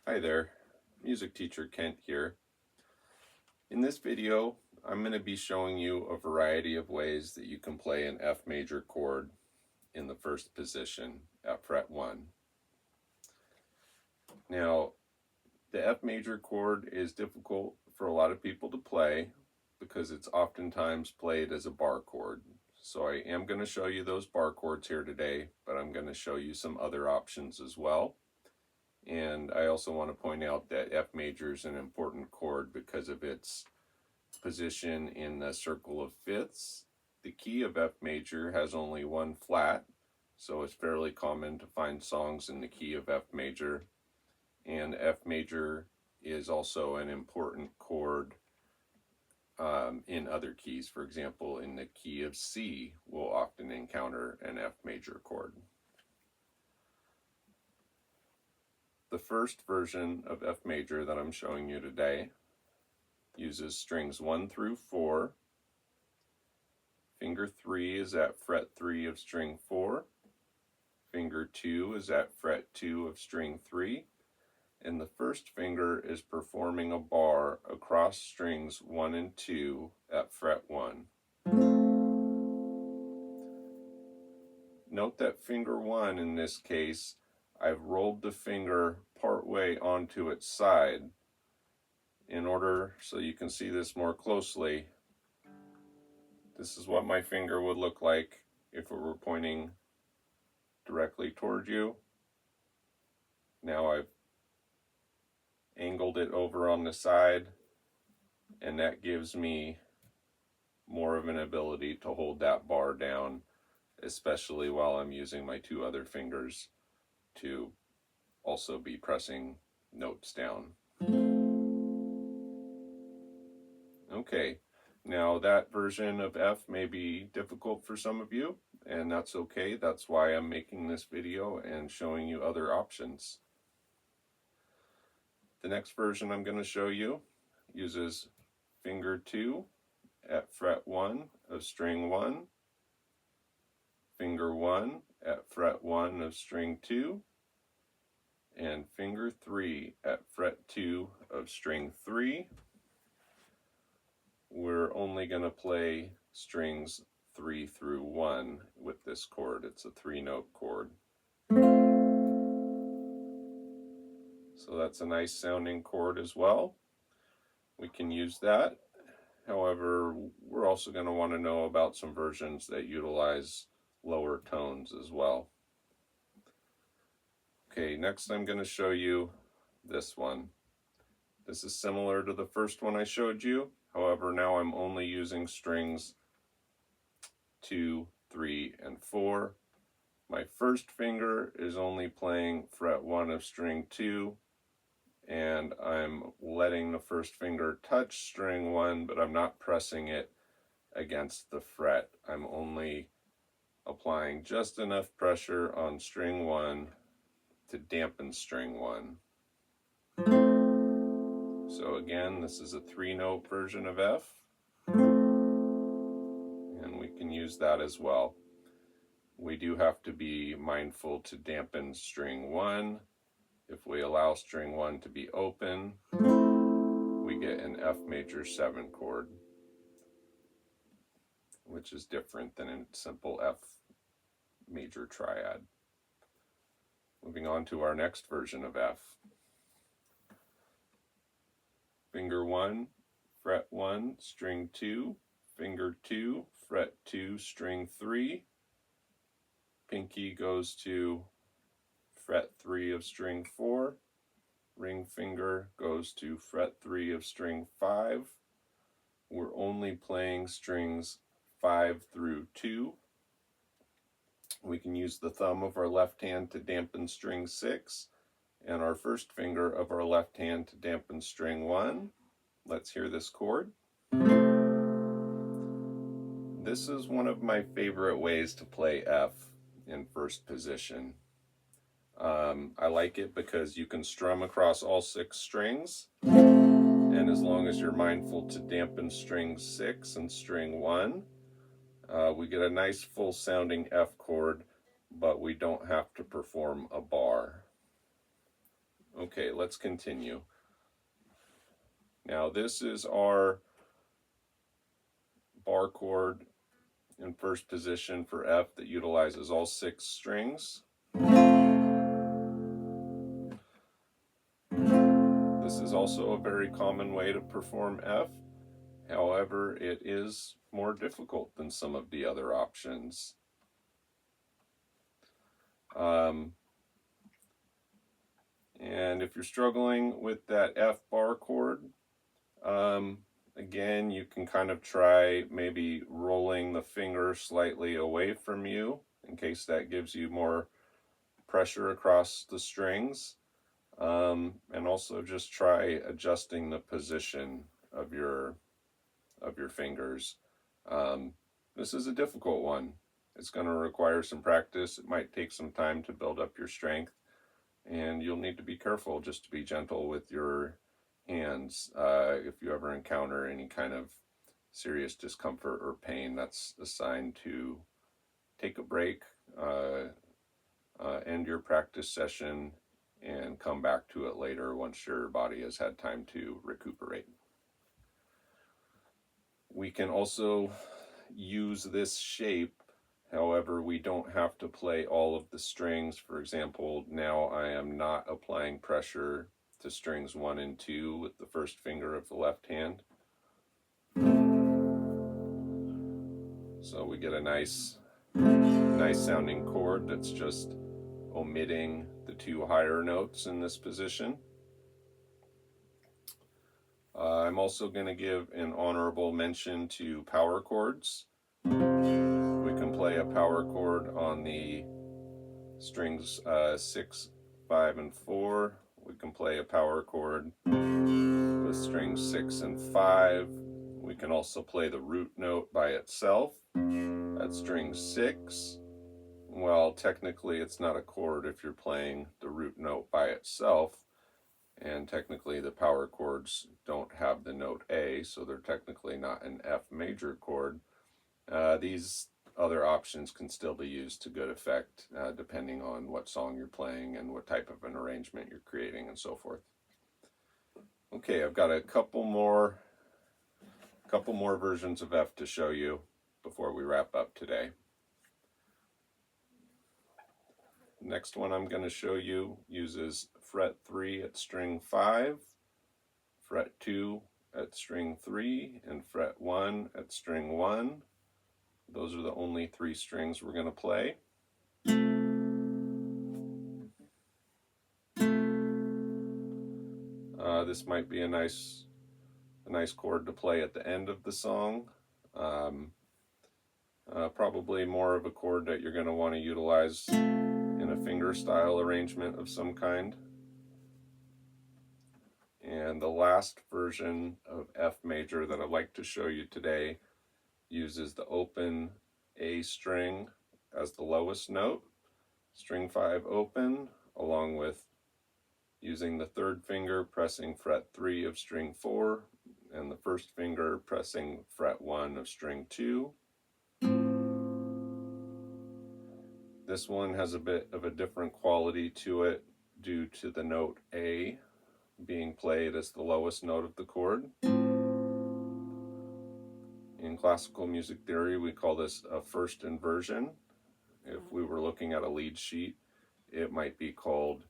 Hi there, music teacher Kent here. In this video, I'm going to be showing you a variety of ways that you can play an F major chord in the first position at fret 1. Now, the F major chord is difficult for a lot of people to play because it's oftentimes played as a bar chord. So I am going to show you those bar chords here today, but I'm going to show you some other options as well. And I also want to point out that F major is an important chord because of its position in the circle of fifths. The key of F major has only one flat, so it's fairly common to find songs in the key of F major. And F major is also an important chord in other keys. For example, in the key of C, we'll often encounter an F major chord. The first version of F major that I'm showing you today uses strings 1 through 4. Finger 3 is at fret 3 of string 4. Finger 2 is at fret 2 of string 3. And the first finger is performing a bar across strings 1 and 2 at fret 1. Note that finger 1 in this case, I've rolled the finger partway onto its side in order so you can see this more closely. This is what my finger would look like if it were pointing directly toward you. Now I've angled it over on the side, and that gives me more of an ability to hold that bar down, especially while I'm using my two other fingers to also be pressing notes down. Okay, now that version of F may be difficult for some of you, and that's okay. That's why I'm making this video and showing you other options. The next version I'm going to show you uses finger 2 at fret 1 of string 1, finger 1 at fret 1 of string 2, and finger 3 at fret 2 of string 3. We're only going to play strings 3 through 1 with this chord. It's a 3-note chord. So that's a nice sounding chord as well. We can use that. However, we're also going to want to know about some versions that utilize lower tones as well. Okay, next I'm going to show you this one. This is similar to the first one I showed you. However, now I'm only using strings 2, 3, and 4. My first finger is only playing fret 1 of string 2, and I'm letting the first finger touch string 1, but I'm not pressing it against the fret. I'm only applying just enough pressure on string 1 to dampen string 1. So again, this is a 3-note version of F, and we can use that as well. We do have to be mindful to dampen string 1. If we allow string 1 to be open, we get an F major 7 chord, which is different than a simple F major triad. Moving on to our next version of F. Finger 1, fret 1, string 2, finger 2, fret 2, string 3. Pinky goes to fret 3 of string 4. Ring finger goes to fret 3 of string 5. We're only playing strings 5 through 2. We can use the thumb of our left hand to dampen string 6, and our first finger of our left hand to dampen string 1. Let's hear this chord. This is one of my favorite ways to play F in first position. I like it because you can strum across all 6 strings, and as long as you're mindful to dampen string 6 and string 1, we get a nice full sounding F chord, but we don't have to perform a bar. Okay, let's continue. Now this is our bar chord in first position for F that utilizes all 6 strings. This is also a very common way to perform F. However, it is more difficult than some of the other options. And if you're struggling with that F bar chord, again, you can kind of try maybe rolling the finger slightly away from you in case that gives you more pressure across the strings. And also just try adjusting the position of your fingers. This is a difficult one. It's going to require some practice. It might take some time to build up your strength, and you'll need to be careful just to be gentle with your hands. If you ever encounter any kind of serious discomfort or pain, that's a sign to take a break, end your practice session, and come back to it later once your body has had time to recuperate. We can also use this shape. However, we don't have to play all of the strings. For example, now I am not applying pressure to strings 1 and 2 with the first finger of the left hand. So we get a nice sounding chord that's just omitting the 2 higher notes in this position. I'm also going to give an honorable mention to power chords. We can play a power chord on the strings 6, 5, and 4. We can play a power chord with strings 6 and 5. We can also play the root note by itself. That's string 6. Well, technically it's not a chord if you're playing the root note by itself, and technically the power chords don't have the note A, so they're technically not an F major chord. These other options can still be used to good effect, depending on what song you're playing and what type of an arrangement you're creating and so forth. Okay, I've got a couple more versions of F to show you before we wrap up today. Next one I'm going to show you uses fret 3 at string 5, fret 2 at string 3, and fret 1 at string 1. Those are the only 3 strings we're going to play. This might be a nice chord to play at the end of the song. Probably more of a chord that you're going to want to utilize in a finger style arrangement of some kind. And the last version of F major that I'd like to show you today uses the open A string as the lowest note, string 5 open, along with using the third finger pressing fret 3 of string 4 and the first finger pressing fret 1 of string 2. This one has a bit of a different quality to it due to the note A being played as the lowest note of the chord. In classical music theory, we call this a first inversion. If we were looking at a lead sheet, it might be called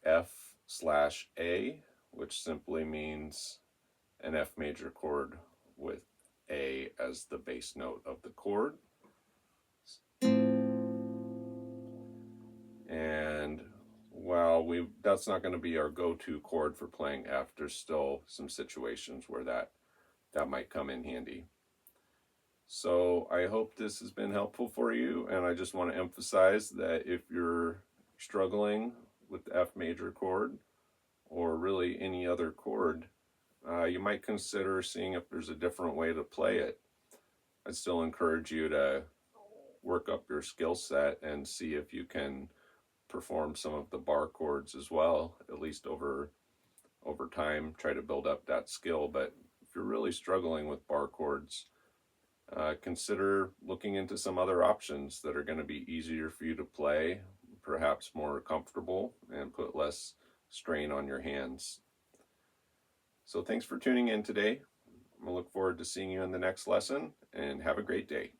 F/A, which simply means an F major chord with A as the bass note of the chord. And while that's not going to be our go-to chord for playing F, there's still some situations where that might come in handy. So I hope this has been helpful for you, and I just want to emphasize that if you're struggling with the F major chord, or really any other chord, you might consider seeing if there's a different way to play it. I'd still encourage you to work up your skill set and see if you can perform some of the bar chords as well, at least over time. Try to build up that skill. But if you're really struggling with bar chords, consider looking into some other options that are going to be easier for you to play, perhaps more comfortable, and put less strain on your hands. So thanks for tuning in today. I'm going to look forward to seeing you in the next lesson, and have a great day.